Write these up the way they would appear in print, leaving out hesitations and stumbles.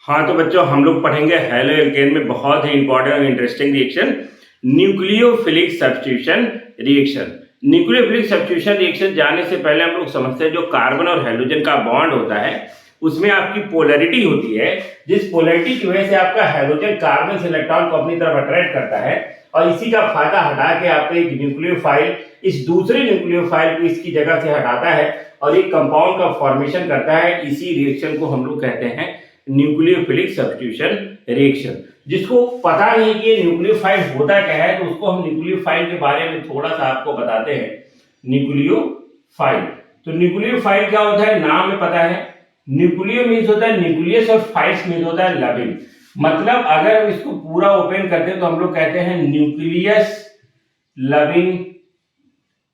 हाँ तो बच्चों हम लोग पढ़ेंगे हेलो एल्केन में बहुत ही इंपॉर्टेंट और interesting reaction nucleophilic substitution reaction. Nucleophilic substitution reaction जाने से पहले हम लोग समझते हैं जो कार्बन और हाइड्रोजन का बॉन्ड होता है उसमें आपकी पोलैरिटी होती है, जिस पोलैरिटी की वजह से आपका हाइड्रोजन कार्बन से इलेक्ट्रॉन को अपनी तरफ अट्रैक्ट करता है और इसी का फायदा हटा के आपका एक न्यूक्लियोफाइल इस दूसरे न्यूक्लियोफाइल को इसकी जगह से हटाता है और एक कंपाउंड का फॉर्मेशन करता है। इसी रिएक्शन को हम लोग कहते हैं न्यूक्लियोफिलिक सब्स्टिट्यूशन रिएक्शन। जिसको पता नहीं कि ये न्यूक्लियोफाइल होता क्या है तो उसको हम न्यूक्लियोफाइल के बारे में थोड़ा सा आपको बताते हैं। न्यूक्लियोफाइल, तो न्यूक्लियोफाइल क्या होता है नाम में पता है। न्यूक्लियो मीन्स होता है न्यूक्लियस और फाइल्स मीन्स होता है लविंग। मतलब अगर हम इसको पूरा ओपन करते हैं तो हम लोग कहते हैं न्यूक्लियस लविंग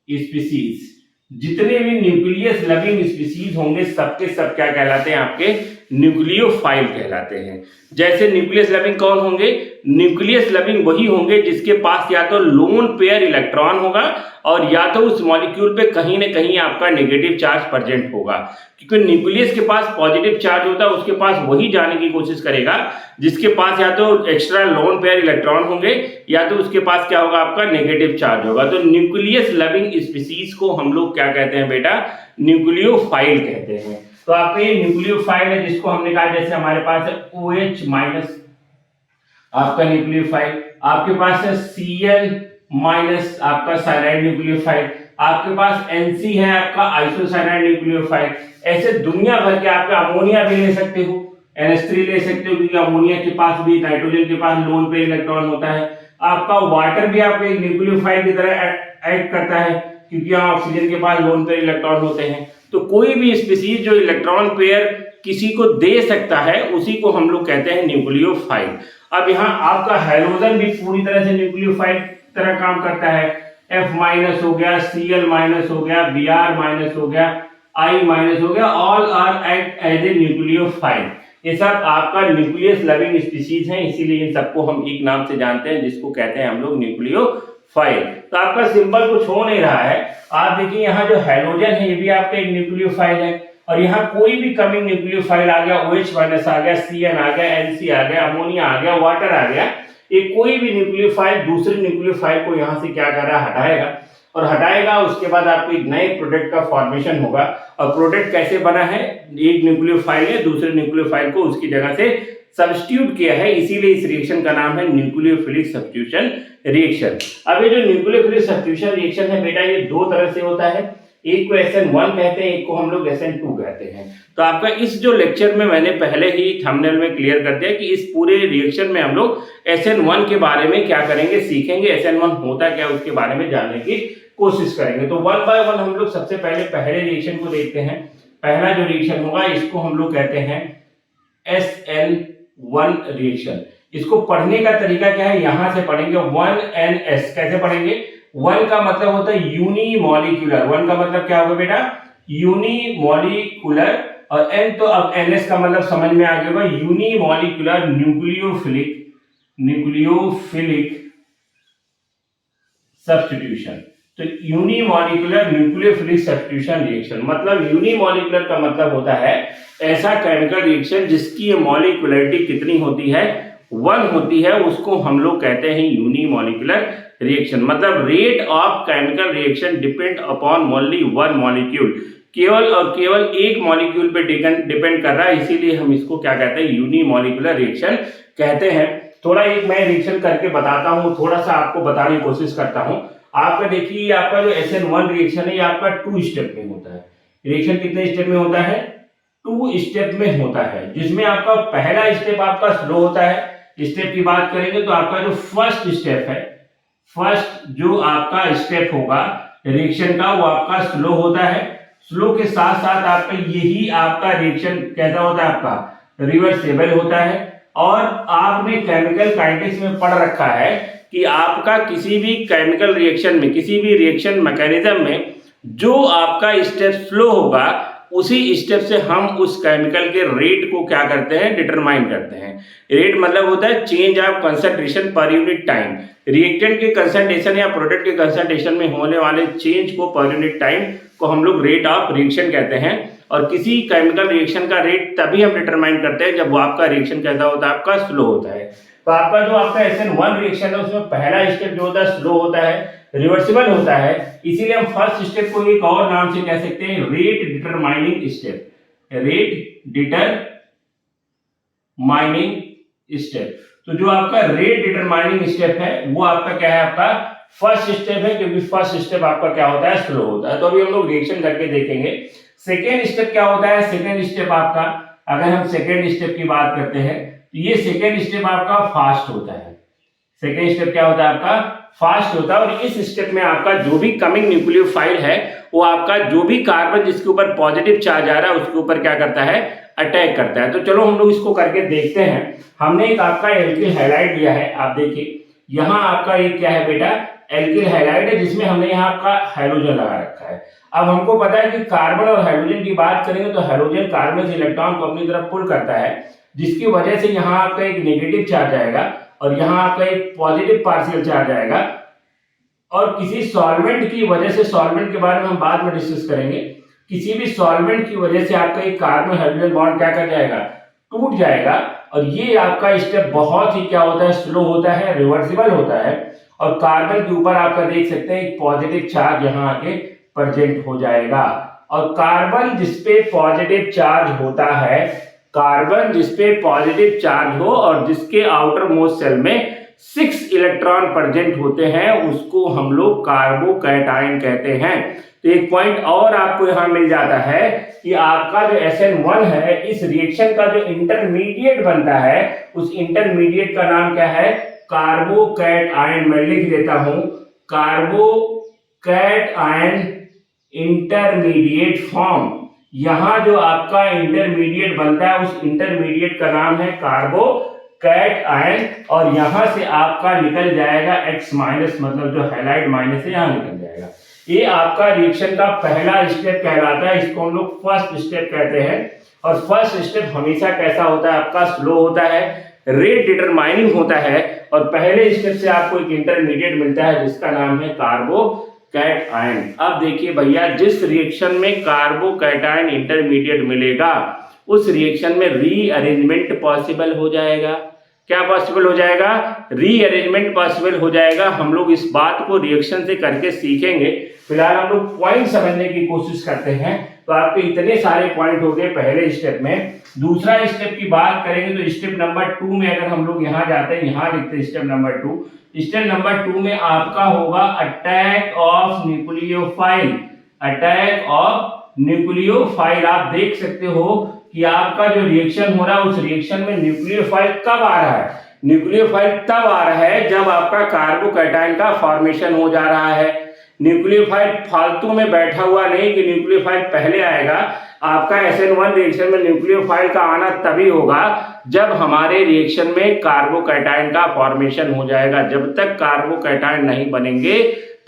स्पीसीज। जितने भी न्यूक्लियस लविंग स्पीसीज होंगे सबके सब क्या कहलाते हैं, आपके न्यूक्लियोफाइल कहलाते हैं। जैसे न्यूक्लियस लविंग कौन होंगे, न्यूक्लियस लविंग वही होंगे जिसके पास या तो लोन पेयर इलेक्ट्रॉन होगा और या तो उस मॉलिक्यूल पे कहीं ना कहीं आपका नेगेटिव चार्ज प्रेजेंट होगा। क्योंकि न्यूक्लियस के पास पॉजिटिव चार्ज होता है उसके पास वही जाने की कोशिश करेगा जिसके पास या तो एक्स्ट्रा लोन पेयर इलेक्ट्रॉन होंगे या तो उसके पास क्या होगा, आपका नेगेटिव चार्ज होगा। तो न्यूक्लियस लविंग स्पीसीज को हम लोग क्या कहते हैं बेटा, न्यूक्लियोफाइल कहते हैं। तो आपका ये न्यूक्लियोफाइल है जिसको हमने कहा जैसे हमारे पास है OH माइनस आपका न्यूक्लियोफाइल, आपके पास है Cl माइनस आपका साइनाइड न्यूक्लियोफाइल, आपके पास NC है आपका आइसोसाइनाइड न्यूक्लियोफाइल। ऐसे दुनिया भर के आपका अमोनिया भी ले सकते हो, NH3 ले सकते हो क्योंकि अमोनिया के पास भी नाइट्रोजन के पास लोन पे इलेक्ट्रॉन होता है। आपका वाटर भी आपके एक न्यूक्लियोफाइल की तरह एक्ट करता है क्योंकि यहाँ ऑक्सीजन के पास लोन पेयर इलेक्ट्रॉन होते हैं। तो कोई भी स्पीसीज जो इलेक्ट्रॉन पेयर किसी को दे सकता है उसी को हम लोग कहते हैं न्यूक्लियोफाइल। अब यहाँ आपका हाइड्रोजन भी पूरी तरह से न्यूक्लियोफाइल तरह काम करता है। F माइनस हो गया, Cl माइनस हो गया, Br माइनस हो गया, I माइनस हो गया, all are act as a nucleophile. ये सब आपका न्यूक्लियस लविंग स्पीसीज हैं, इसीलिए इन सबको हम एक नाम से जानते हैं जिसको कहते हैं हम लोग न्यूक्लियोफाइल। तो आपका सिंबल कुछ हो नहीं रहा है। आप देखिए यहाँ जो हाइड्रोजन है ये भी आपका एक न्यूक्लियोफाइल है और यहाँ कोई भी कमिंग न्यूक्लियोफाइल आ गया, OH माइनस आ गया, Cn आ गया, NC आ गया, अमोनिया आ गया, वाटर आ गया, ये कोई भी न्यूक्लियोफाइल दूसरे न्यूक्लियोफाइल को यहाँ से क्या कर रहा है, हटाएगा और हटाएगा उसके बाद आपको एक नए प्रोडक्ट का फॉर्मेशन होगा। और प्रोडक्ट कैसे बना है, एक न्यूक्लियोफाइल ने दूसरे न्यूक्लियोफाइल को उसकी जगह से सब्स्टिट्यूट किया है, इसीलिए इस रिएक्शन का नाम है न्यूक्लियोफिलिक सब्स्टिट्यूशन रिएक्शन। अब ये जो न्यूक्लियोफिलिक सब्स्टिट्यूशन रिएक्शन है बेटा ये दो तरह से होता है, एक को SN1 कहते हैं, एक को हम लोग SN2 कहते हैं। तो आपका इस जो लेक्चर में मैंने पहले ही थंबनेल में क्लियर कर दिया कि इस पूरे रिएक्शन में हम लोग SN1 के बारे में क्या करेंगे, सीखेंगे, SN1 होता क्या उसके बारे में जानने की कोशिश करेंगे। तो वन बाय वन हम लोग सबसे पहले रिएक्शन को देखते हैं। पहला जो रिएक्शन होगा इसको हम लोग कहते हैं SN1 रिएक्शन। इसको पढ़ने का तरीका क्या है, यहां से पढ़ेंगे 1NS। कैसे पढ़ेंगे, 1 का मतलब होता है यूनिमॉलिक्यूलर, 1 का मतलब क्या होगा बेटा, यूनिमॉलिक्यूलर, और N तो अब NS का मतलब समझ में आ गया होगा, यूनिमॉलिक्यूलर न्यूक्लियोफिलिक सब्स्टिट्यूशन। तो यूनिमॉलिक्यूलर न्यूक्लियोफिलिक सब्स्टिट्यूशन रिएक्शन मतलब यूनिमॉलिक्यूलर का मतलब होता है ऐसा केमिकल रिएक्शन जिसकी मॉलिक्यूलरिटी कितनी होती है, 1 होती है, उसको हम लोग कहते हैं यूनिमॉलिक्यूलर रिएक्शन। मतलब rate of chemical reaction depend upon only one molecule, केवल और केवल एक मॉलिक्यूल पे डिपेंड कर रहा है, इसीलिए हम इसको क्या कहते हैं, यूनिमॉलिक्यूलर रिएक्शन कहते हैं। थोड़ा एक मैं रिएक्शन करके बताता हूं, थोड़ा सा आपको बताने की कोशिश करता हूं। आपका देखिए आपका जो SN1 रिएक्शन है ये आपका 2 स्टेप में होता है। रिएक्शन कितने स्टेप में होता है, 2 स्टेप में होता है, जिसमें आपका पहला स्टेप आपका स्लो होता है। स्टेप की बात करेंगे तो आपका जो फर्स्ट स्टेप है, फर्स्ट जो आपका स्टेप होगा रिएक्शन का वो आपका स्लो होता है। स्लो के साथ साथ आपका यही आपका रिएक्शन कैसा होता है, आपका रिवर्सेबल होता है। और आपने केमिकल काइनेटिक्स में पढ़ रखा है कि आपका किसी भी केमिकल रिएक्शन में, किसी भी रिएक्शन मैकेनिज्म में जो आपका स्टेप स्लो होगा उसी स्टेप से हम उस केमिकल के रेट को क्या करते हैं, डिटरमाइन करते हैं। रेट मतलब होता है change of concentration per unit time. Reactant के कंसंट्रेशन या प्रोडक्ट के कंसंट्रेशन में होने वाले चेंज को पर यूनिट टाइम को हम लोग रेट ऑफ रिएक्शन कहते हैं। और किसी केमिकल रिएक्शन का रेट तभी हम डिटरमाइन करते हैं जब वो आपका रिएक्शन कैसा होता है, आपका स्लो होता है। तो आपका जो आपका SN1 रिएक्शन है उसमें पहला स्टेप जो होता है स्लो होता है, रिवर्सिबल होता है, इसीलिए हम फर्स्ट स्टेप को एक और नाम से कह सकते हैं rate determining step, rate determining step. तो जो आपका रेट डिटरमाइनिंग स्टेप है वो आपका क्या है, आपका फर्स्ट स्टेप है, क्योंकि फर्स्ट स्टेप आपका क्या होता है, स्लो होता है। तो अभी हम लोग रिएक्शन करके देखेंगे। सेकेंड स्टेप क्या होता है, सेकेंड स्टेप आपका, अगर हम सेकेंड स्टेप की बात करते हैं तो ये सेकेंड स्टेप आपका फास्ट होता है। सेकेंड स्टेप क्या होता है, आपका फास्ट होता है, और इस स्टेप में आपका जो भी कमिंग न्यूक्लियोफाइल है वो आपका जो भी कार्बन जिसके ऊपर पॉजिटिव चार्ज आ रहा है उसके ऊपर क्या करता है, अटैक करता है। तो चलो हम लोग इसको करके देखते हैं। हमने एक आपका एल्किल हैलाइड लिया है, आप देखिए यहाँ आपका एक क्या है बेटा, एल्किल हैलाइड है, जिसमें हमने यहाँ आपका हाइड्रोजन लगा रखा है। अब हमको पता है कि कार्बन और हाइड्रोजन की बात करेंगे तो हाइड्रोजन कार्बन से इलेक्ट्रॉन को अपनी तरफ पुल करता है, जिसकी वजह से यहाँ आपका एक नेगेटिव चार्ज आएगा और यहाँ आपका एक पॉजिटिव पार्शियल चार्ज आएगा। और किसी सॉल्वेंट की वजह से, सॉल्वेंट के बारे में हम बाद में डिस्कस करेंगे, किसी भी सॉल्वेंट की वजह से आपका एक कार्बन हाइड्रोजन बॉन्ड क्या कर जाएगा, टूट जाएगा। और ये आपका स्टेप बहुत ही क्या होता है, स्लो होता है, रिवर्सिबल होता है। और कार्बन के ऊपर आपका देख सकते हैं एक पॉजिटिव चार्ज यहाँ आके प्रेजेंट हो जाएगा। और कार्बन जिसपे पॉजिटिव चार्ज होता है, कार्बन जिसपे पॉजिटिव चार्ज हो और जिसके आउटर मोस्ट शेल में 6 इलेक्ट्रॉन प्रेजेंट होते हैं उसको हम लोग कार्बोकैटायन कहते हैं। तो एक पॉइंट और आपको यहां मिल जाता है कि आपका जो SN1 है, इस रिएक्शन का जो इंटरमीडिएट बनता है उस इंटरमीडिएट का नाम क्या है, कार्बोकैटायन। मैं लिख देता हूं, कार्बोकैटायन इंटरमीडिएट फॉर्म। यहां जो आपका इंटरमीडिएट बनता है उस इंटरमीडिएट का नाम है कार्बोकैटायन, और यहां से आपका निकल जाएगा X माइनस, मतलब जो हैलाइड माइनस है यहां निकल जाएगा। ये आपका रिएक्शन का पहला स्टेप कहलाता है, इसको हम लोग फर्स्ट स्टेप कहते हैं। और फर्स्ट स्टेप हमेशा कैसा होता है, आपका स्लो होता है, रेट डिटरमाइनिंग होता है, और पहले स्टेप से आपको एक इंटरमीडिएट मिलता है जिसका नाम है कार्बोकैटायन। अब देखिए भैया, जिस रिएक्शन में कार्बोकैटायन इंटरमीडिएट मिलेगा उस रिएक्शन में रीअरेंजमेंट पॉसिबल हो जाएगा। क्या पॉसिबल हो जाएगा, रीअरेंजमेंट पॉसिबल हो जाएगा। हम लोग इस बात को रिएक्शन से करके सीखेंगे, फिलहाल हम लोग पॉइंट समझने की कोशिश करते हैं। तो आपके इतने सारे पॉइंट हो गए पहले स्टेप में। दूसरा स्टेप की बात करेंगे तो स्टेप नंबर 2 में अगर हम लोग यहाँ जाते हैं, यहाँ लिखते हैं स्टेप नंबर 2। स्टेप नंबर 2 में आपका होगा attack of nucleophile, attack of nucleophile. आप देख सकते हो कि आपका जो रिएक्शन हो रहा है उस रिएक्शन में न्यूक्लियोफाइल कब आ रहा है, न्यूक्लियोफाइल तब आ रहा है जब आपका कार्बोकैटायन का फॉर्मेशन हो जा रहा है। न्यूक्लियोफाइल फालतू में बैठा हुआ नहीं कि न्यूक्लियोफाइल पहले आएगा। आपका SN1 रिएक्शन में न्यूक्लियोफाइल का आना तभी होगा जब हमारे रिएक्शन में कार्बोकैटायन का फॉर्मेशन हो जाएगा। जब तक कार्बोकैटायन नहीं बनेंगे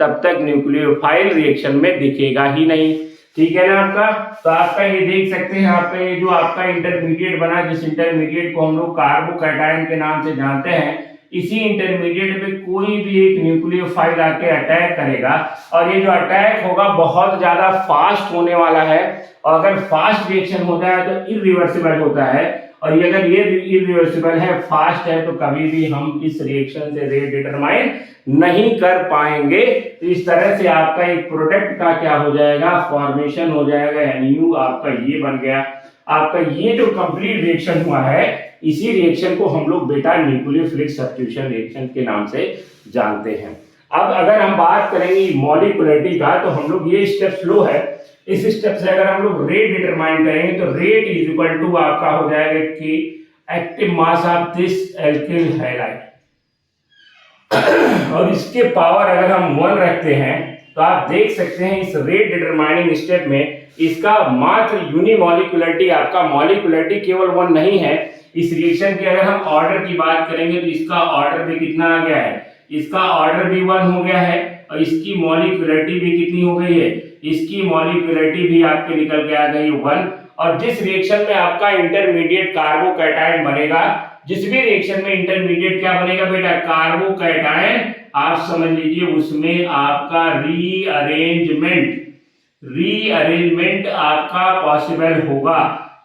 तब तक न्यूक्लियोफाइल रिएक्शन में दिखेगा ही नहीं। ठीक है ना आपका। तो आपका ये देख सकते हैं, आपका ये जो आपका इंटरमीडिएट बना, जिस इंटरमीडिएट को हम लोग कार्बोकैटायन के नाम से जानते हैं, इसी इंटरमीडिएट पे कोई भी एक न्यूक्लियोफाइल आके अटैक करेगा, और ये जो अटैक होगा बहुत ज्यादा फास्ट होने वाला है। और अगर फास्ट रिएक्शन होता है तो इरिवर्सिबल होता है, और ये अगर ये इरिवर्सिबल है, फास्ट है, तो कभी भी हम इस रिएक्शन से रेट डिटरमाइन नहीं कर पाएंगे। तो इस तरह से आपका एक प्रोडक्ट का क्या हो जाएगा, फॉर्मेशन हो जाएगा, यानी यू आपका ये बन गया। आपका ये जो कंप्लीट रिएक्शन हुआ है, इसी रिएक्शन को हम लोग बेटा न्यूक्लियोफिलिक सब्स्टिट्यूशन रिएक्शन के नाम से जानते हैं। अब अगर हम बात करेंगे मॉलिक्युलरिटी का, तो हम लोग ये स्टेप स्लो है, इस स्टेप से अगर हम लोग रेट डिटरमाइन करेंगे तो रेट इज इक्वल टू आपका हो जाएगा कि active mass of this alkyl halide, और इसके पावर अगर हम 1 रखते हैं तो आप देख सकते हैं इस रेट डिटरमाइनिंग स्टेप में इसका मात्र यूनिमॉलिक्युलरिटी, आपका मॉलिक्युलरिटी केवल 1 नहीं है। इस रिएक्शन की अगर हम ऑर्डर की बात करेंगे तो इसका ऑर्डर भी कितना आ गया है, इसका ऑर्डर भी 1 हो गया है, और इसकी मॉलिक्युलरिटी भी कितनी हो गई है, इसकी मॉलिक्युलरिटी भी आपके निकल के आ गई 1। और जिस रिएक्शन में आपका इंटरमीडिएट कार्बोकैटायन बनेगा, जिस भी रिएक्शन में इंटरमीडिएट क्या बनेगा बेटा, कार्बोकैटायन, आप समझ लीजिए उसमें आपका रीअरेंजमेंट रीअरेंजमेंट आपका पॉसिबल होगा।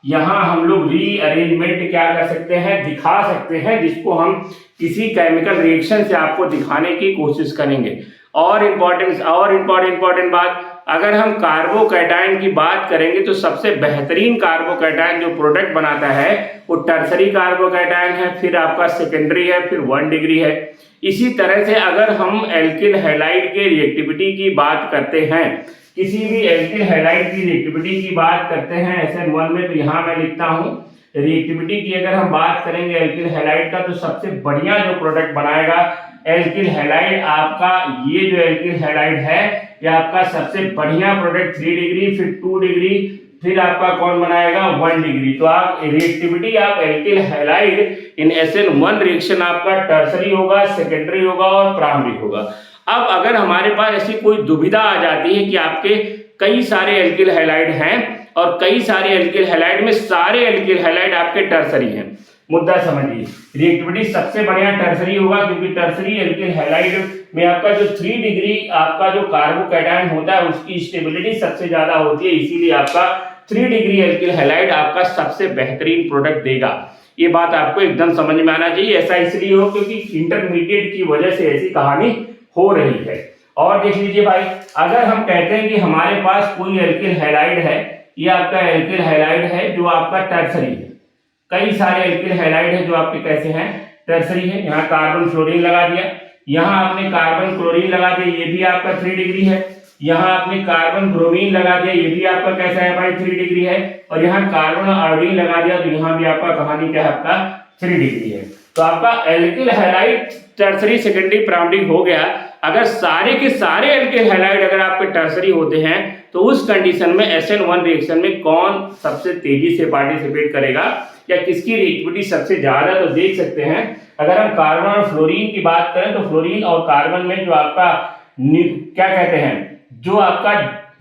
यहाँ हम लोग रीअरेंजमेंट क्या कर सकते हैं, दिखा सकते हैं, जिसको हम किसी केमिकल रिएक्शन से आपको दिखाने की कोशिश करेंगे। और इम्पोर्टेंट बात, अगर हम कार्बोकैटायन की बात करेंगे तो सबसे बेहतरीन कार्बोकैटायन जो प्रोडक्ट बनाता है वो टर्सरी कार्बोकैटायन है, फिर आपका सेकेंडरी है, फिर 1 डिग्री है। इसी तरह से अगर हम एल्किल हैलाइड के रिएक्टिविटी की बात करते हैं, किसी भी एल्किल हैलाइड की रिएक्टिविटी की बात करते हैं SN1 में, तो यहाँ मैं लिखता हूँ रिएक्टिविटी की अगर हम बात करेंगे एल्किल हैलाइड का, तो सबसे बढ़िया जो प्रोडक्ट बनाएगा एल्किल हैलाइड आपका, ये जो एल्किल हैलाइड है ये आपका सबसे बढ़िया प्रोडक्ट 3 डिग्री, फिर 2 डिग्री, फिर आपका कौन बनाएगा 1 डिग्री। तो आप रिएक्टिविटी आप एल्किल हैलाइड इन SN1 रिएक्शन आपका टर्सरी होगा, सेकेंडरी होगा और प्राइमरी होगा। अब अगर हमारे पास ऐसी कोई दुविधा आ जाती है कि आपके कई सारे एल्किल हैलाइड हैं और कई सारे एल्किल हैलाइड में सारे एल्किल हैलाइड आपके टर्सरी हैं, मुद्दा समझिए, रिएक्टिविटी सबसे बढ़िया टर्सरी होगा, क्योंकि टर्सरी एल्किल हैलाइड में आपका जो 3 डिग्री आपका जो कार्बोकैटायन होता है उसकी स्टेबिलिटी सबसे ज्यादा होती है, इसीलिए आपका 3 डिग्री एल्किल हैलाइड आपका सबसे बेहतरीन प्रोडक्ट देगा। ये बात आपको एकदम समझ में आना चाहिए। ऐसा इसलिए हो क्योंकि इंटरमीडिएट की वजह से ऐसी कहानी हो रही है। और देख लीजिए भाई, अगर हम कहते हैं कि हमारे पास कोई एल्किल हैलाइड है, ये आपका एल्किल हैलाइड है जो आपका टर्सरी है, कई सारे एल्किल हैलाइड है जो आपके कैसे हैं, टर्सरी है। यहाँ कार्बन फ्लोरीन लगा दिया, यहाँ आपने कार्बन क्लोरीन लगा दिया, ये भी आपका 3 डिग्री है। यहाँ आपने कार्बन ब्रोमीन लगा दिया, ये भी आपका कैसा है भाई 3 डिग्री है। और यहाँ कार्बन आयोडीन लगा दिया, तो यहाँ भी आपका कहानी क्या है, आपका 3 डिग्री है। तो आपका alkyl halide tertiary, secondary, primary हो गया। अगर सारे के सारे एल्किल हैलाइड अगर आपके टर्सरी होते हैं तो उस कंडीशन में SN1 रिएक्शन में कौन सबसे तेजी से पार्टिसिपेट करेगा या किसकी रिएक्टिविटी सबसे ज्यादा, तो देख सकते हैं। अगर हम कार्बन और फ्लोरीन की बात करें तो फ्लोरीन और कार्बन में जो आपका क्या कहते हैं, जो आपका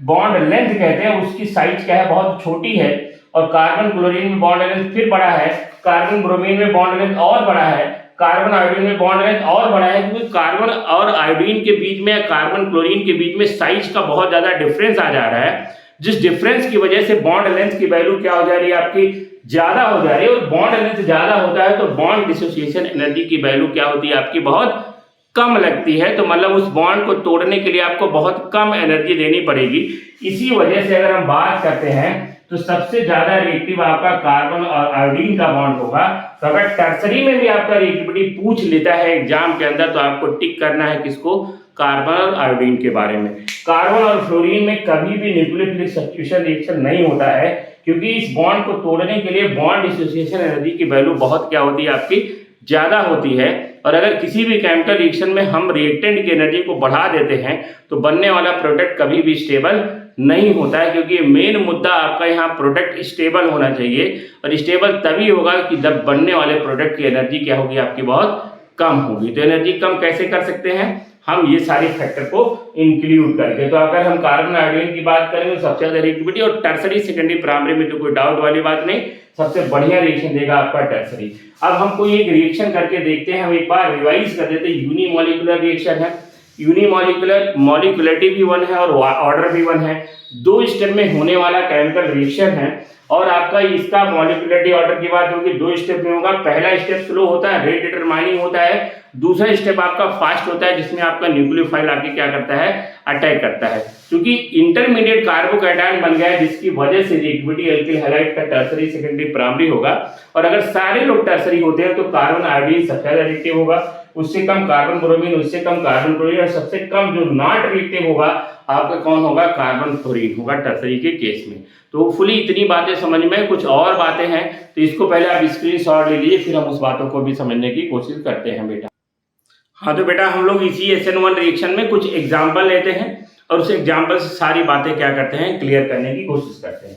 बॉन्ड लेंथ कहते हैं उसकी साइज क्या है, बहुत छोटी है। और कार्बन क्लोरीन में बॉन्ड लेंथ फिर बड़ा है, कार्बन ब्रोमीन में बॉन्ड लेंथ और बड़ा है, कार्बन आयोडीन में बॉन्ड लेंथ और बड़ा है, क्योंकि कार्बन और आयोडीन के बीच में, कार्बन क्लोरीन के बीच में साइज का बहुत ज्यादा डिफरेंस आ जा रहा है, जिस डिफरेंस की वजह से बॉन्ड लेंथ की वैल्यू क्या हो जा रही है, आपकी ज्यादा हो जा रही है। और बॉन्ड लेंथ ज्यादा होता है तो बॉन्ड डिसोसिएशन एनर्जी की वैल्यू क्या होती है, आपकी बहुत कम लगती है। तो मतलब उस बॉन्ड को तोड़ने के लिए आपको बहुत कम एनर्जी देनी पड़ेगी। इसी वजह से अगर हम बात करते हैं तो सबसे ज्यादा रिएक्टिव आपका कार्बन और आयोडीन का बॉन्ड होगा। तो अगर टर्सरी में भी आपका रिएक्टिविटी पूछ लेता है एग्जाम के अंदर, तो आपको टिक करना है किसको, कार्बन और आयोडीन के बारे में। कार्बन और फ्लोरीन में कभी भी न्यूक्लियोफिलिक सब्स्टिट्यूशन रिएक्शन नहीं होता है, क्योंकि इस बॉन्ड को तोड़ने के लिए बॉन्ड डिसोसिएशन एनर्जी की वैल्यू बहुत क्या होती है, आपकी ज्यादा होती है। और अगर किसी भी केमिकल रिएक्शन में हम रिएक्टेंट की एनर्जी को बढ़ा देते हैं तो बनने वाला प्रोडक्ट कभी भी स्टेबल नहीं होता है, क्योंकि मेन मुद्दा आपका यहाँ प्रोडक्ट स्टेबल होना चाहिए। और स्टेबल तभी होगा कि जब बनने वाले प्रोडक्ट की एनर्जी क्या होगी, आपकी बहुत कम होगी। तो एनर्जी कम कैसे कर सकते हैं हम, ये सारे फैक्टर को इंक्लूड करके। तो अगर हम कार्बन आयोडीन की बात करें तो सबसे ज्यादा रिएक्टिविटी, और टर्सरी, सेकेंडरी, प्राइमरी में तो कोई डाउट वाली बात नहीं, सबसे बढ़िया रिएक्शन देगा आपका टर्सरी। अब हम कोई एक रिएक्शन करके देखते हैं, हम एक बार रिवाइज कर देते हैं। यूनिमॉलिक्यूलर रिएक्शन है, यूनिमॉलिक्यूलर, मॉलिक्यूलरिटी भी 1 है और ऑर्डर भी 1 है, 2 स्टेप में होने वाला केमिकल रिएक्शन है। और आपका इसका मॉलिक्यूलरिटी ऑर्डर की बात होगी, 2 स्टेप में होगा। पहला स्टेप स्लो होता है, रेट डिटरमाइनिंग होता है। दूसरा स्टेप आपका फास्ट होता है, जिसमें आपका न्यूक्लियोफाइल आके क्या करता है, अटैक करता है। क्योंकि इंटरमीडिएट कार्बोकैटायन बन गया है, जिसकी वजह से रिएक्टिविटी एल्किल हैलाइड का टर्सरी, सेकेंडरी, प्राइमरी होगा। और अगर सारे लोग टर्सरी होते हैं तो कार्बन आयोडीन सबसे ज्यादा रिएक्टिव होगा, उससे कम कार्बन ब्रोमीन, उससे कम कार्बन क्लोरीन, और सबसे कम जो नॉट रिएक्टिव होगा आपका कौन होगा, कार्बन फ्लोरीन होगा टर्सरी के केस में। तो फुली इतनी बातें समझ में, कुछ और बातें हैं तो इसको पहले आप स्क्रीनशॉट ले लीजिए, फिर हम उस बातों को भी समझने की कोशिश करते हैं बेटा। हाँ तो बेटा हम लोग इसी SN1 रिएक्शन में कुछ एग्जाम्पल लेते हैं और उस एग्जाम्पल से सारी बातें क्या करते हैं, क्लियर करने की कोशिश करते हैं।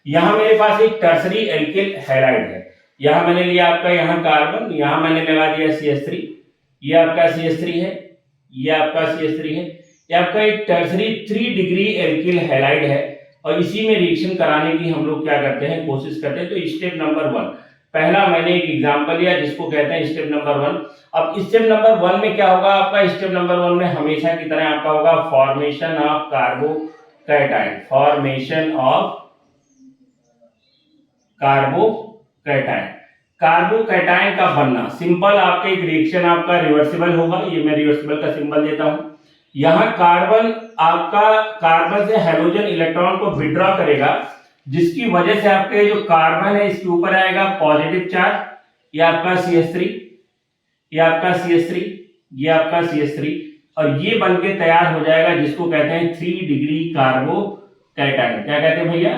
यहाँ मेरे पास एक टर्सरी एल्किल हैलाइड है, यहाँ मैंने लिया आपका यहाँ कार्बन, यहाँ मैंने लगा दिया CH3, ये आपका CH3 है, ये आपका CH3 है, ये आपका एक टर्सरी 3 डिग्री एल्किल हैलाइड है। और इसी में रिएक्शन कराने की हम लोग क्या करते हैं, कोशिश करते हैं। तो स्टेप नंबर 1, पहला मैंने एक एग्जांपल लिया जिसको कहते हैं स्टेप नंबर 1। अब स्टेप नंबर 1 में क्या होगा आपका, स्टेप नंबर 1 में हमेशा की तरह आपका होगा formation of कार्बो carbocation, formation of carbocation. Carbocation का बनना सिंपल, आपका एक रिएक्शन आपका रिवर्सिबल होगा। ये मैं रिवर्सिबल का सिंबल देता हूं। यहां कार्बन आपका कार्बन से हाइड्रोजन इलेक्ट्रॉन को विड्रॉ करेगा, जिसकी वजह से आपके जो कार्बन है इसके ऊपर आएगा पॉजिटिव चार्ज, ये आपका CH3, ये आपका CH3, ये आपका CH3, और ये बनके तैयार हो जाएगा जिसको कहते हैं 3 डिग्री कार्बोकैटायन। क्या कहते हैं भैया?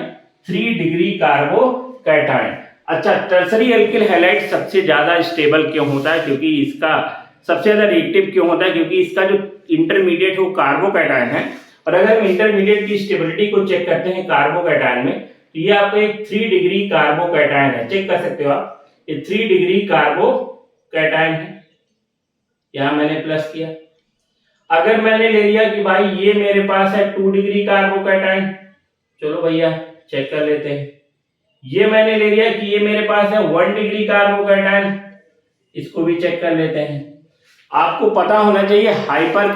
3 डिग्री कार्बोकैटायन। अच्छा, टर्सरी एल्किल हैलाइड सबसे ज्यादा स्टेबल क्यों होता है? क्योंकि इसका सबसे ज्यादा रिएक्टिव क्यों होता है? क्योंकि इसका जो इंटरमीडिएट वो कार्बोकैटायन है। और अगर हम इंटरमीडिएट की स्टेबिलिटी को चेक करते हैं कार्बोकैटायन में, तो ये आपका एक 3 डिग्री कार्बोकैटायन है। चेक कर सकते हो आप, ये 3 डिग्री कार्बोकैटायन है। यहां मैंने प्लस किया। अगर मैंने ले लिया कि भाई ये मेरे पास है 2 डिग्री कार्बोकैटायन, चलो भैया चेक कर लेते हैं। ये मैंने ले लिया कि ये मेरे पास है 1 डिग्री कार्बोकैटायन, इसको भी चेक कर लेते हैं। आपको पता होना चाहिए हाइपर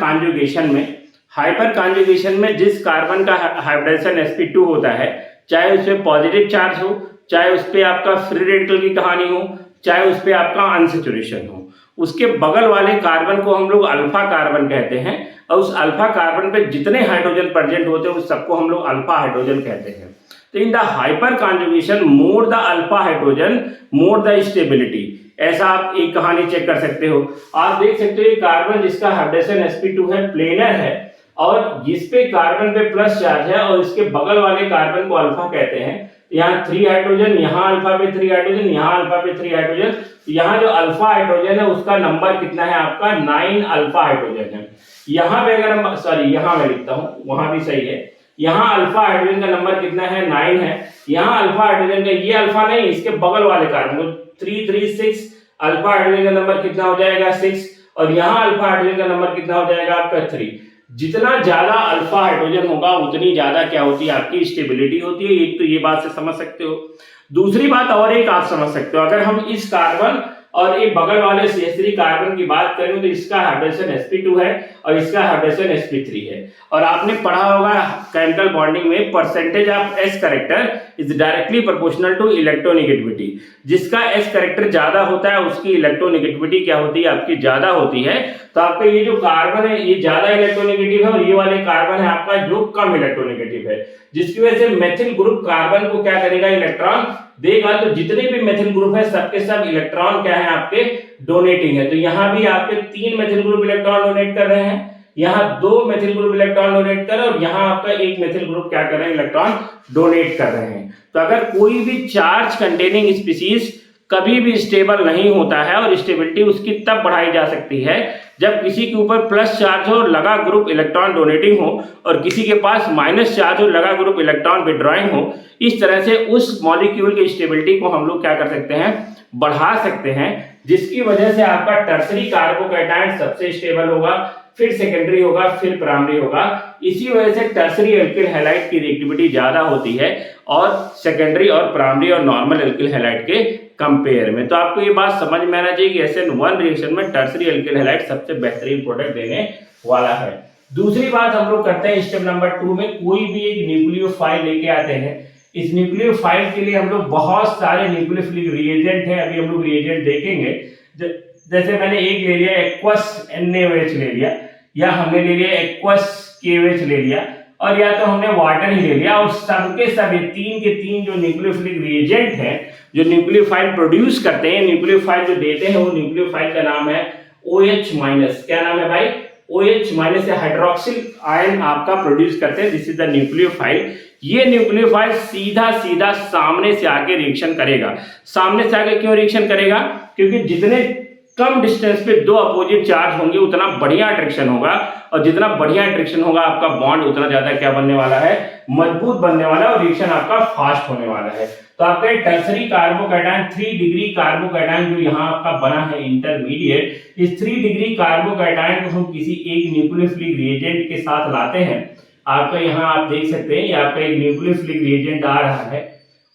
कॉन्जुगेशन में जिस कार्बन का हाइब्रिडेशन sp2 होता है, चाहे उसमें पॉजिटिव चार्ज हो, चाहे उस पे आपका फ्री रेडिकल की कहानी हो, चाहे उस पे आपका अनसैचुरेशन हो, उसके बगल वाले कार्बन को हम लोग अल्फा कार्बन कहते हैं। और उस अल्फा कार्बन पे जितने हाइड्रोजन प्रेजेंट होते हैं उस सबको हम लोग अल्फा हाइड्रोजन कहते हैं। तो in the hyper conjugation more the alpha hydrogen more the stability, ऐसा आप एक कहानी चेक कर सकते हो। आप देख सकते हो ये कार्बन जिसका हाइब्रिडेशन sp2 है, प्लेनर है, और जिस पे कार्बन पे प्लस चार्ज है और इसके बगल वाले कार्बन को अल्फा कहते हैं। यहाँ 3 हाइड्रोजन, यहाँ अल्फा पे 3 हाइड्रोजन, यहाँ अल्फा पे 3 हाइड्रोजन। यहाँ जो अल्फा हाइड्रोजन है उसका नंबर कितना है आपका? 9 अल्फा हाइड्रोजन है। यहाँ पे अगर हम यहाँ मैं लिखता हूँ, वहां भी सही है। यहाँ अल्फा हाइड्रोजन का नंबर कितना है? 9 है। यहाँ अल्फा हाइड्रोजन का, ये अल्फा नहीं, इसके बगल वाले कार्बन 336, अल्फा हाइड्रोजन का नंबर कितना हो जाएगा? 6। और यहाँ अल्फा हाइड्रोजन का नंबर कितना हो जाएगा आपका? 3। जितना ज्यादा अल्फा हाइड्रोजन होगा उतनी ज्यादा क्या होती है? आपकी स्टेबिलिटी होती है। एक तो ये बात से समझ सकते हो। दूसरी बात और एक आप समझ सकते हो, अगर हम इस कार्बन और एक बगल वाले CH3 कार्बन की बात करें तो इसका हाइब्रिडेशन sp2 है और इसका हाइब्रिडेशन sp3 है। और आपने पढ़ा होगा केमिकल बॉन्डिंग में, percentage of S character is directly proportional to electronegativity. जिसका S कैरेक्टर ज्यादा होता है उसकी इलेक्ट्रोनेगेटिविटी क्या होती है? आपकी ज्यादा होती है। तो आपका ये जो कार्बन है ये ज्यादा इलेक्ट्रोनेगेटिव है और ये वाले कार्बन है आपका जो कम इलेक्ट्रोनेगेटिव है, जिसकी वजह से मेथिल ग्रुप कार्बन को क्या करेगा? इलेक्ट्रॉन देगा। तो जितने भी मेथिल ग्रुप है सबके सब इलेक्ट्रॉन क्या है? आपके डोनेटिंग है। तो यहाँ भी आपके 3 मेथिल ग्रुप इलेक्ट्रॉन डोनेट कर रहे हैं, यहाँ 2 मेथिल ग्रुप इलेक्ट्रॉन डोनेट कर रहे हैं और यहाँ आपका 1 मेथिल ग्रुप क्या कर रहे हैं? इलेक्ट्रॉन डोनेट कर रहे हैं। तो अगर कोई भी चार्ज कंटेनिंग स्पीसीज कभी भी स्टेबल नहीं होता है और स्टेबिलिटी उसकी तब बढ़ाई जा सकती है जब किसी के ऊपर प्लस चार्ज हो, लगा ग्रुप इलेक्ट्रॉन डोनेटिंग हो, और किसी के पास माइनस चार्ज हो, लगा ग्रुप इलेक्ट्रॉन विड्रॉइंग हो। इस तरह से उस मॉलिक्यूल की स्टेबिलिटी को हम लोग क्या कर सकते हैं? बढ़ा सकते हैं, जिसकी वजह से आपका टर्सरी कार्बोकैटायन सबसे स्टेबल होगा, फिर सेकेंडरी होगा, फिर प्राइमरी होगा। इसी वजह से टर्सरी एल्किल हैलाइड की रिएक्टिविटी ज्यादा होती है और सेकेंडरी और प्राइमरी और नॉर्मल एल्किल हैलाइड के कंपेयर में। तो आपको ये बात समझ में आना चाहिए कि SN1 रिएक्शन में टर्सरी एल्किल हैलाइड सबसे बेहतरीन प्रोडक्ट देने वाला है। दूसरी बात हम लोग करते हैं स्टेप नंबर 2 में, कोई भी एक न्यूक्लियोफाइल लेके आते हैं। इस न्यूक्लियोफाइल के लिए हम लोग बहुत सारे न्यूक्लियोफिलिक रिएजेंट हैं, अभी हम लोग रिएजेंट देखेंगे। जैसे मैंने एक ले लिया एक्वस NaOH ले लिया, या हमने ले लिया एक्वस KOH ले लिया, और या तो हमने वाटर ही ले लिया। और सबके सब ये 3 के 3 जो न्यूक्लियोफिलिक रिएजेंट हैं जो न्यूक्लियोफाइल प्रोड्यूस करते हैं, न्यूक्लियोफाइल जो देते हैं, वो न्यूक्लियोफाइल का नाम है OH-। क्या नाम है भाई? OH- हाइड्रोक्सिल आयन आपका प्रोड्यूस करते हैं। This is the nucleophile. ये न्यूक्लियोफाइल सीधा सीधा सामने से आके रिएक्शन करेगा। सामने से आके क्यों रिएक्शन करेगा? क्योंकि जितने कम डिस्टेंस पे 2 अपोजिट चार्ज होंगे उतना बढ़िया अट्रैक्शन होगा, और जितना बढ़िया अट्रैक्शन होगा आपका बॉन्ड उतना ज्यादा क्या बनने वाला है? मजबूत बनने वाला है और रिएक्शन आपका फास्ट होने वाला है। तो आपका टर्सरी कार्बोकैटायन 3 डिग्री कार्बोकैटायन जो यहाँ आपका बना है इंटरमीडिएट, इस 3 डिग्री कार्बोकैटायन को हम किसी एक न्यूक्लियोफिलिक रिएजेंट के साथ लाते हैं। आपका यहाँ आप देख सकते हैं ये आपका एक न्यूक्लियोफिलिक रिएजेंट आ रहा है,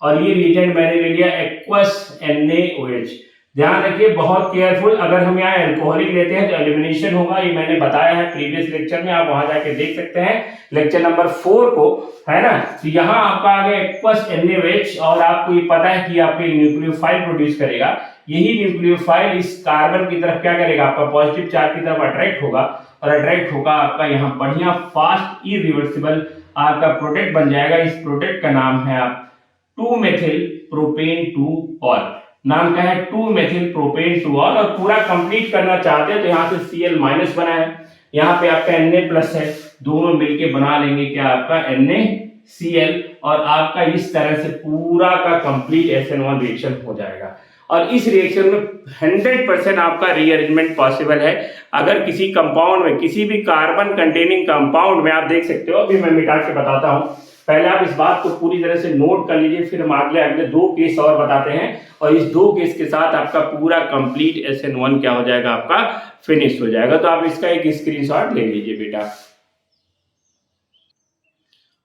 और ये रिएजेंट मैंने ले लिया एक्वस NaOH। ध्यान रखिए, बहुत केयरफुल। अगर हम यहाँ एल्कोहलिक लेते हैं तो एलिमिनेशन होगा, ये मैंने बताया है प्रीवियस लेक्चर में, आप वहां जाके देख सकते हैं लेक्चर नंबर 4 को, है ना। तो यहाँ आपका आ गया एक्वस NaOH, और आपको ये पता है कि आपके न्यूक्लियोफाइल प्रोड्यूस करेगा। यही न्यूक्लियोफाइल इस कार्बन की तरफ क्या करेगा, आपका पॉजिटिव चार्ज की तरफ अट्रैक्ट होगा, और अट्रैक्ट होगा आपका यहाँ बढ़िया फास्ट इरिवर्सिबल आपका प्रोडक्ट बन जाएगा। इस प्रोडक्ट का नाम है आप 2-मेथिल प्रोपेन 2-ऑल। नाम क्या है, 2-मेथिल प्रोपेन 2-ऑल। और पूरा कंप्लीट करना चाहते हैं तो यहाँ से Cl माइनस बना है, यहाँ पे आपका Na प्लस है, दोनों मिलके बना लेंगे क्या, आपका NaCl, और आपका इस तरह से पूरा का कंप्लीट SN1 रिएक्शन हो जाएगा। और इस रिएक्शन में 100% आपका रीअरेंजमेंट पॉसिबल है। अगर किसी कंपाउंड में, किसी भी कार्बन कंटेनिंग कंपाउंड में, आप देख सकते हो, अभी मैं मिटा के बताता हूँ, पहले आप इस बात को पूरी तरह से नोट कर लीजिए, फिर हम अगले 2 केस और बताते हैं, और इस 2 केस के साथ आपका पूरा कंप्लीट SN1 क्या हो जाएगा, आपका फिनिश हो जाएगा। तो आप इसका एक स्क्रीनशॉट ले लीजिए बेटा।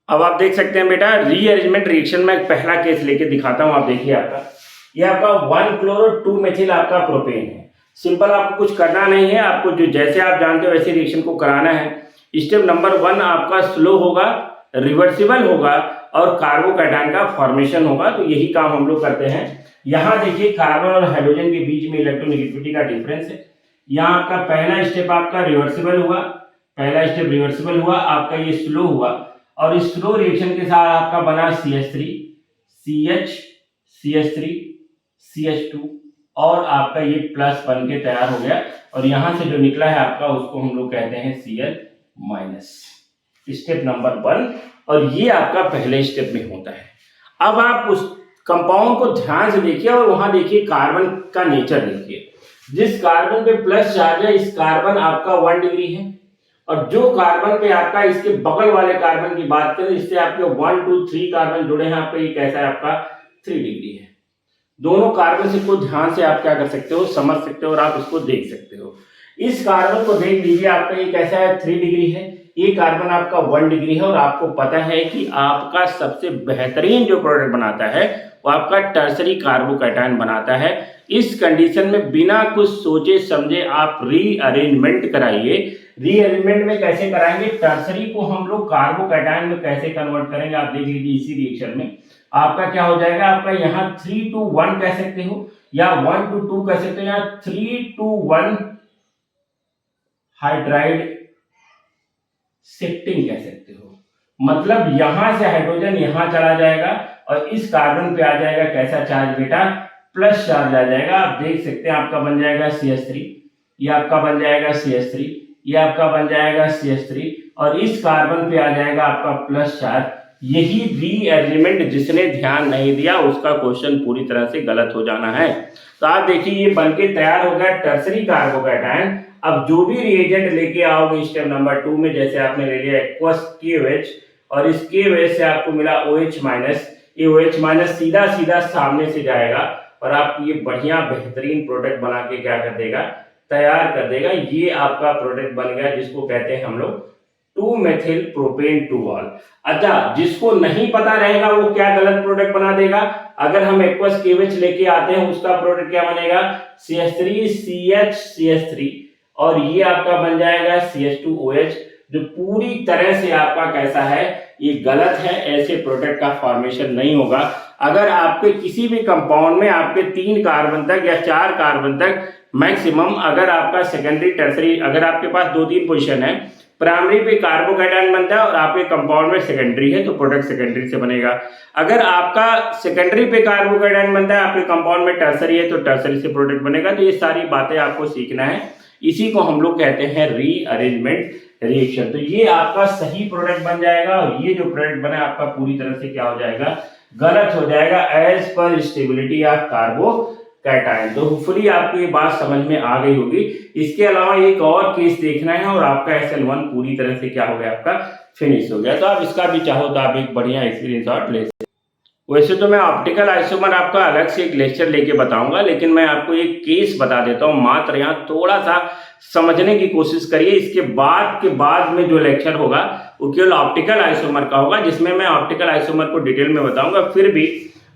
अब आप देख सकते हैं बेटा, रीअरेंजमेंट रिएक्शन में पहला केस लेके दिखाता हूं। आप देखिए, आपका ये आपका 1-क्लोरो-2-मेथिल आपका प्रोपेन है। सिंपल, आपको कुछ करना नहीं है, आपको जो जैसे आप जानते हो वैसे रिएक्शन को कराना है। स्टेप नंबर 1 आपका स्लो होगा, रिवर्सिबल होगा, और कार्बोकैटायन का फॉर्मेशन होगा। तो यही काम हम लोग करते हैं। यहाँ देखिए, कार्बन और हाइड्रोजन के बीच में इलेक्ट्रोनेगेटिविटी का डिफरेंस है। यहाँ आपका पहला स्टेप आपका रिवर्सिबल हुआ, पहला स्टेप रिवर्सिबल हुआ, आपका ये स्लो हुआ, और इस स्लो रिएक्शन के साथ आपका बना CH3, CH, CH3, CH2, और आपका ये प्लस बन के तैयार हो गया, और यहां से जो निकला है आपका, उसको हम लोग कहते हैं Cl माइनस। स्टेप नंबर 1, और ये आपका पहले स्टेप में होता है। अब आप उस कंपाउंड को ध्यान से देखिए, और वहां देखिए कार्बन का नेचर देखिए। जिस कार्बन पे प्लस चार्ज है, इस कार्बन आपका 1 डिग्री है, और जो कार्बन पे आपका इसके बगल वाले कार्बन की बात करें, इससे आपके 1, 2, 3 कार्बन जुड़े हैं, आपका ये कैसा है, आपका 3 डिग्री है। दोनों कार्बन से को ध्यान से आप क्या कर सकते हो, समझ सकते हो, और आप इसको देख सकते हो। इस कार्बन को देख लीजिए, आपका ये कैसा है, 3 डिग्री है, ये कार्बन आपका 1 डिग्री है, और आपको पता है कि आपका सबसे बेहतरीन जो प्रोडक्ट बनाता है वो आपका टर्सरी कार्बोकैटायन बनाता है। इस कंडीशन में बिना कुछ सोचे समझे आप रीअरेंजमेंट कराइए। रीअरेंजमेंट में कैसे कराएंगे, टर्सरी को हम लोग कार्बोकैटायन में कैसे कन्वर्ट करेंगे, आप देख लीजिए। इसी रिएक्शन में आपका क्या हो जाएगा, आपका यहाँ 3 to 1 कह सकते हो, या 1 to 2 कह सकते हो, या 3 to 1 हाइड्राइड शिफ्टिंग कह सकते हो। मतलब यहां से हाइड्रोजन यहां चला जाएगा, और इस कार्बन पे आ जाएगा कैसा चार्ज बेटा, प्लस चार्ज आ जाएगा। आप देख सकते हैं, आपका बन जाएगा CH3, ये आपका बन जाएगा CH3, ये आपका बन जाएगा CH3, और इस कार्बन पे आ जाएगा आपका प्लस चार्ज। यही रीअरेंजमेंट जिसने ध्यान नहीं दिया उसका क्वेश्चन पूरी तरह से गलत हो जाना है। तो आप देखिए, ये बनके तैयार हो गया टर्सरी कार्बोकैटायन। अब जो भी रिएजेंट लेके आओगे स्टेप नंबर 2 में, जैसे आपने ले लिया एक्वस KOH, और इस KOH से आपको मिला OH माइनस, ये OH माइनस सीधा सीधा सामने से जाएगा, और आपको ये बढ़िया बेहतरीन प्रोडक्ट बना के क्या कर देगा, तैयार कर देगा। ये आपका प्रोडक्ट बन गया, जिसको कहते हैं हम लोग 2-मेथिल प्रोपेन 2-ऑल। अच्छा, जिसको नहीं पता रहेगा वो क्या गलत प्रोडक्ट बना देगा। अगर हम एक्वस KOH लेके आते हैं, उसका प्रोडक्ट क्या बनेगा, CH3 CH CH3, और ये आपका बन जाएगा CH2OH, जो पूरी तरह से आपका कैसा है, ये गलत है। ऐसे प्रोडक्ट का फॉर्मेशन नहीं होगा। अगर आपके किसी भी कंपाउंड में आपके 3 कार्बन तक या 4 कार्बन तक मैक्सिमम, अगर आपका सेकेंडरी टर्सरी, अगर आपके पास 2-3 पोजीशन है, प्राइमरी पे कार्बोकैटायन बनता है और आपके कंपाउंड में सेकेंडरी है, तो प्रोडक्ट सेकेंडरी से बनेगा। अगर आपका सेकेंडरी पे कार्बोकैटायन बनता है, आपके कंपाउंड में टर्सरी है, तो टर्सरी से प्रोडक्ट बनेगा। तो ये सारी बातें आपको सीखना है, इसी को हम लोग कहते हैं रीअरेंजमेंट रिएक्शन। तो ये आपका सही प्रोडक्ट बन जाएगा, और ये जो प्रोडक्ट बना आपका पूरी तरह से क्या हो जाएगा, गलत हो जाएगा, as per stability of carbocation. तो होपफुली आपको ये बात समझ में आ गई होगी। इसके अलावा एक और केस देखना है, और आपका SN1 पूरी तरह से क्या हो गया, आपका फिनिश हो गया। तो आप इसका भी चाहो तो आप एक बढ़िया स्क्रीनशॉट ले सकते। वैसे तो मैं ऑप्टिकल आइसोमर आपका अलग से एक लेक्चर लेके बताऊंगा, लेकिन मैं आपको एक केस बता देता हूं, मात्र यहाँ थोड़ा सा समझने की कोशिश करिए। इसके बाद में जो लेक्चर होगा वो केवल ऑप्टिकल आइसोमर का होगा, जिसमें मैं ऑप्टिकल आइसोमर को डिटेल में बताऊंगा। फिर भी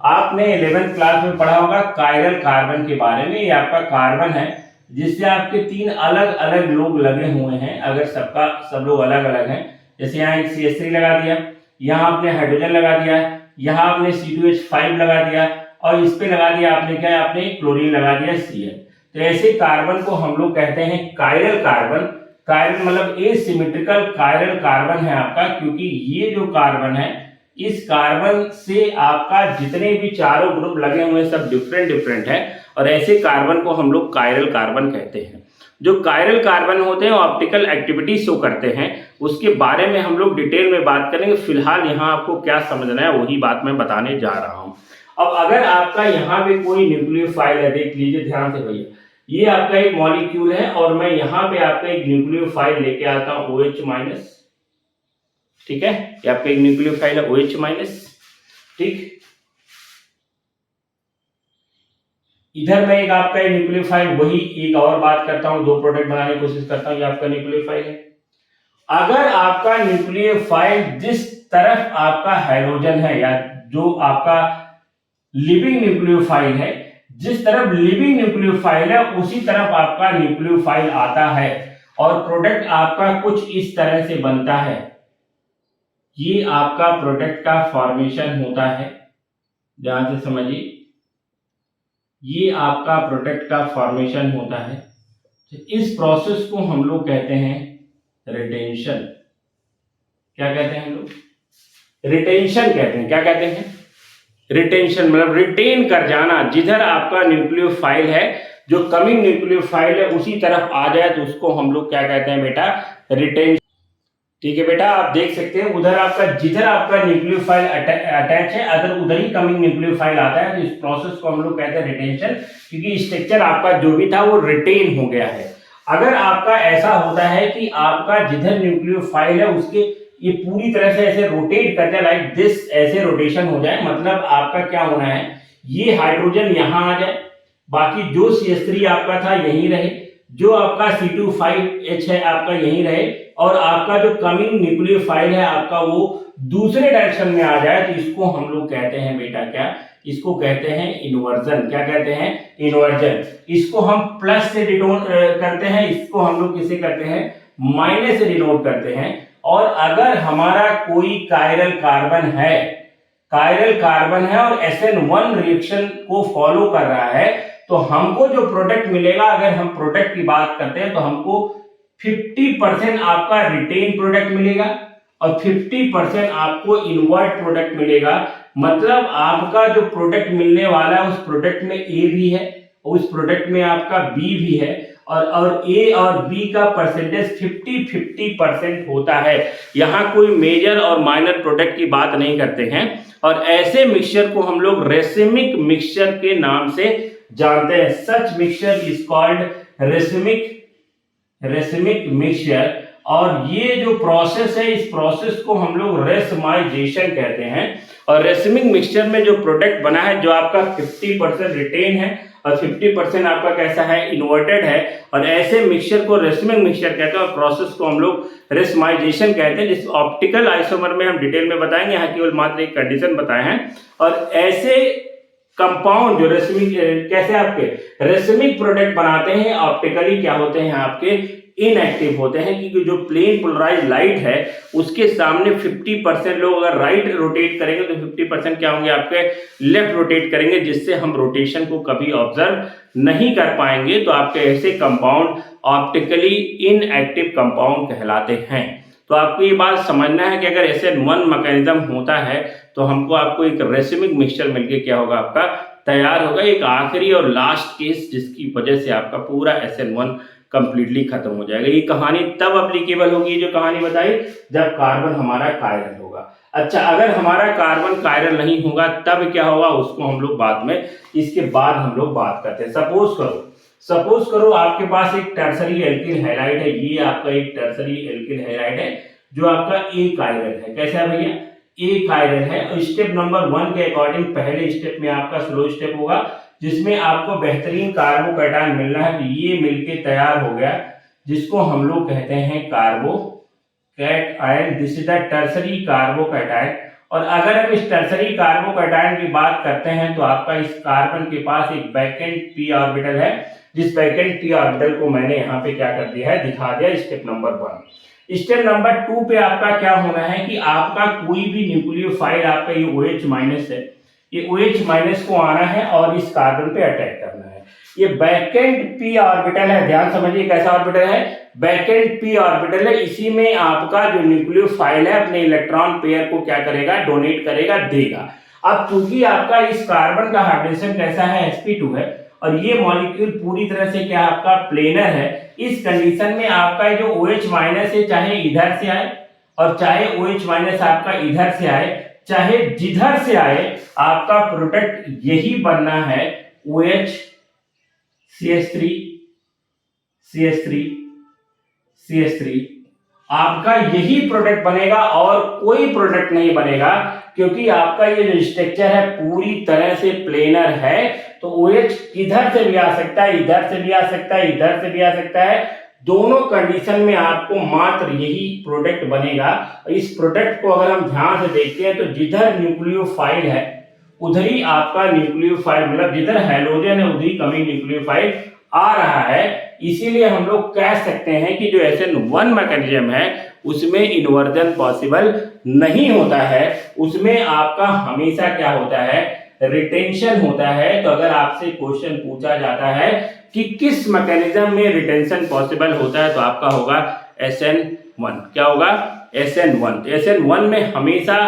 आपने 11th क्लास में पढ़ा होगा कायरल कार्बन के बारे में। ये आपका कार्बन है जिससे आपके 3 अलग अलग लोग लगे हुए हैं। अगर सब लोग अलग अलग हैं, जैसे यहाँ एक CH3 लगा दिया, यहाँ आपने हाइड्रोजन लगा दिया, यहाँ आपने C2H5 लगा दिया और इस पे लगा दिया आपने क्या, आपने क्लोरीन लगा दिया Cl। तो ऐसे कार्बन को हम लोग कहते हैं कायरल कार्बन। कायरल मतलब एसिमेट्रिकल कायरल कार्बन है आपका, क्योंकि ये जो कार्बन है इस कार्बन से आपका जितने भी चारों ग्रुप लगे हुए हैं सब डिफरेंट डिफरेंट है, और ऐसे कार्बन को हम लोग कायरल कार्बन कहते हैं। जो कायरल कार्बन होते हैं ऑप्टिकल एक्टिविटी शो करते हैं, उसके बारे में हम लोग डिटेल में बात करेंगे। फिलहाल यहाँ आपको क्या समझना है वही बात मैं बताने जा रहा हूँ। अब अगर आपका यहाँ पे कोई न्यूक्लियोफाइल है, देख लीजिए ध्यान से भैया, ये आपका एक मॉलिक्यूल है और मैं यहाँ पे आपका एक न्यूक्लियोफाइल लेके आता हूँ OH-, ठीक है, ये आपका एक न्यूक्लियोफाइल है OH-, ठीक। इधर मैं एक आपका एक न्यूक्लियोफाइल, वही एक और बात करता हूं, 2 प्रोडक्ट बनाने की कोशिश करता हूं, ये आपका न्यूक्लियोफाइल है। अगर आपका न्यूक्लियोफाइल जिस तरफ आपका हाइड्रोजन है या जो आपका लिविंग न्यूक्लियोफाइल है, जिस तरफ लिविंग न्यूक्लियोफाइल है उसी तरफ आपका न्यूक्लियोफाइल आता है और प्रोडक्ट आपका कुछ इस तरह से बनता है। ये आपका प्रोडक्ट का फॉर्मेशन होता है, ध्यान से समझिए, ये आपका प्रोडक्ट का फॉर्मेशन होता है। इस प्रोसेस को हम लोग कहते हैं रिटेंशन। क्या कहते हैं हम लोग? रिटेंशन कहते हैं। क्या कहते हैं? रिटेंशन मतलब रिटेन कर जाना। जिधर आपका न्यूक्लियोफाइल है, जो कमिंग न्यूक्लियोफाइल है उसी तरफ आ जाए तो उसको हम लोग क्या कहते हैं बेटा? रिटेंशन। ठीक है बेटा, आप देख सकते हैं उधर आपका, जिधर आपका न्यूक्लियोफाइल अटैच है अगर उधर ही कमिंग न्यूक्लियोफाइल आता है तो इस प्रोसेस को हम लोग कहते हैं रिटेंशन, क्योंकि स्ट्रक्चर आपका जो भी था वो रिटेन हो गया है। अगर आपका ऐसा होता है कि आपका जिधर न्यूक्लियोफाइल है उसके ये पूरी तरह से ऐसे रोटेट करते हैं, लाइक दिस, ऐसे रोटेशन हो जाए, मतलब आपका क्या होना है, ये हाइड्रोजन यहां आ जाए, बाकी जो CH3 आपका था यहीं रहे, जो आपका C2H5 है आपका यहीं रहे, और आपका जो कमिंग न्यूक्लियोफाइल है आपका वो दूसरे डायरेक्शन में आ जाए, तो इसको हम लोग कहते हैं बेटा क्या? इसको कहते हैं इन्वर्जन। क्या कहते हैं? इन्वर्जन। इसको हम प्लस से डिनोट करते हैं, इसको हम लोग किसे करते हैं? माइनस से डिनोट करते हैं। और अगर हमारा कोई कायरल कार्बन है और SN1 रिएक्शन को फॉलो कर रहा है, तो हमको जो प्रोडक्ट मिलेगा, अगर हम प्रोडक्ट की बात करते हैं तो हमको 50% आपका रिटेन प्रोडक्ट मिलेगा और 50% आपको इनवर्ट प्रोडक्ट मिलेगा। मतलब आपका जो प्रोडक्ट मिलने वाला है उस प्रोडक्ट में A भी है और उस प्रोडक्ट में आपका B भी है, और A और B का परसेंटेज 50-50% होता है। यहाँ कोई मेजर और माइनर प्रोडक्ट की बात नहीं करते हैं, और ऐसे मिक्सचर को हम लोग रेसिमिक मिक्सचर के नाम से जानते हैं। Such mixture is called racemic mixture. और ये जो प्रोसेस है, इस प्रोसेस को हम लोग रेसमाइजेशन कहते हैं। और रेसिमिक मिक्सचर में जो प्रोडक्ट बना है, जो आपका 50% रिटेन है और 50% आपका कैसा है? इन्वर्टेड है, और ऐसे मिक्सचर को रेसिमिक मिक्सचर कहते हैं और प्रोसेस को हम लोग रेसमाइजेशन कहते हैं, जिस ऑप्टिकल आइसोमर में हम डिटेल में बताएंगे, यहाँ केवल मात्र एक कंडीशन बताए हैं। और ऐसे कंपाउंड जो रेसिमिक, कैसे आपके रेसिमिक प्रोडक्ट बनाते हैं ऑप्टिकली, क्या होते हैं आपके? इनएक्टिव होते हैं, क्योंकि जो प्लेन पोलराइज लाइट है उसके सामने 50% लोग अगर राइट रोटेट करेंगे तो 50% क्या होंगे आपके? लेफ्ट रोटेट करेंगे, जिससे हम रोटेशन को कभी ऑब्जर्व नहीं कर पाएंगे। तो आपके ऐसे कंपाउंड ऑप्टिकली इनएक्टिव कंपाउंड कहलाते हैं। तो आपको ये बात समझना है कि अगर SN1 मैकेनिज्म होता है तो आपको एक रेसिमिक मिक्सचर मिलके क्या होगा? आपका तैयार होगा। एक आखिरी और लास्ट केस जिसकी वजह से आपका पूरा SN1 कंप्लीटली खत्म हो जाएगा। ये कहानी तब एप्लीकेबल होगी, जो कहानी बताई, जब कार्बन हमारा कायरल होगा। अच्छा, अगर हमारा कार्बन कायरल नहीं होगा तब क्या होगा? उसको हम लोग बाद में, इसके बाद हम लोग बात करते हैं। सपोज करो आपके पास एक टर्सरी एल्किल हैलाइड है। ये आपका एक टर्सरी एल्किल हैलाइड है जो आपका A कायरल है। कैसा है भैया? A कायरल है। और स्टेप नंबर 1 के अकॉर्डिंग पहले स्टेप में आपका स्लो स्टेप होगा, जिसमें आपको बेहतरीन कार्बोकैटायन मिलना है। तो ये मिलके तैयार हो गया, जिसको हम लोग कहते हैं carbocation. This is the tertiary carbocation. और अगर हम इस टर्सरी कार्बोकैटायन की बात करते हैं तो आपका इस कार्बन के पास एक वैकेंट पी ऑर्बिटल है, जिस वैकेंट पी ऑर्बिटल को मैंने यहाँ पे क्या कर दिया है, दिखा दिया स्टेप नंबर 1। स्टेप नंबर 2 पे आपका क्या होना है कि आपका कोई भी न्यूक्लियोफाइल, आपका ये OH माइनस है, ये OH माइनस को आना है और इस कार्बन पे अटैक करना है। ये वैकेंट पी ऑर्बिटल है, ध्यान समझिए कैसा ऑर्बिटल है, वैकेंट पी ऑर्बिटल है। इसी में आपका जो न्यूक्लियोफाइल है अपने इलेक्ट्रॉन पेयर को क्या करेगा, डोनेट करेगा, देगा। अब चूंकि आपका इस कार्बन का हाइड्रोजन कैसा है, sp2 है, और ये मॉलिक्यूल पूरी तरह से क्या आपका प्लेनर है, इस कंडीशन में आपका जो OH माइनस है चाहे इधर से आए और चाहे OH माइनस आपका इधर से आए, चाहे जिधर से आए, आपका प्रोडक्ट यही बनना है, OH CH3 CH3 CH3, आपका यही प्रोडक्ट बनेगा और कोई प्रोडक्ट नहीं बनेगा, क्योंकि आपका ये जो स्ट्रक्चर है पूरी तरह से प्लेनर है। तो OH इधर से भी आ सकता है, इधर से भी आ सकता है, इधर से भी आ सकता है, दोनों कंडीशन में आपको मात्र यही प्रोडक्ट बनेगा। इस प्रोडक्ट को अगर हम ध्यान से देखते हैं तो जिधर न्यूक्लियोफाइल है उधर ही आपका न्यूक्लियोफाइल, मतलब जिधर हैलोजन है उधर ही कमी न्यूक्लियोफाइल आ रहा है। इसीलिए हम लोग कह सकते हैं कि जो SN1 मैकेनिज्म है उसमें इन्वर्जन पॉसिबल नहीं होता है, उसमें आपका हमेशा क्या होता है, रिटेंशन होता है। तो अगर आपसे क्वेश्चन पूछा जाता है कि किस मैकेनिज्म में रिटेंशन पॉसिबल होता है तो आपका होगा SN1। क्या होगा, SN1। तो SN1 में हमेशा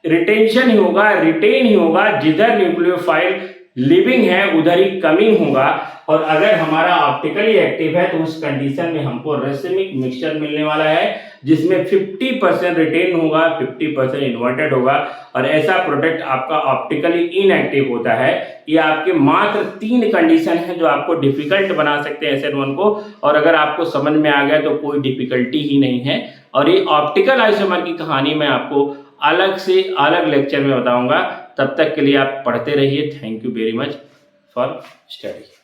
रिटेंशन ही होगा, रिटेन ही होगा, जिधर न्यूक्लियोफाइल लिविंग है उधर ही कमिंग होगा। और अगर हमारा ऑप्टिकली एक्टिव है तो उस कंडीशन में हमको रेसिमिक मिक्सचर मिलने वाला है, जिसमें 50% रिटेन होगा, 50% इन्वर्टेड होगा। और ऐसा प्रोडक्ट आपका ऑप्टिकली इनएक्टिव होता है। ये आपके मात्र 3 कंडीशन है जो आपको डिफिकल्ट बना सकते हैं SN1 को, और अगर आपको समझ में आ गया तो कोई डिफिकल्टी ही नहीं है। और ये ऑप्टिकल आइसोमर की कहानी मैं आपको अलग से अलग लेक्चर में बताऊंगा। तब तक के लिए आप पढ़ते रहिए। Thank you very much for study.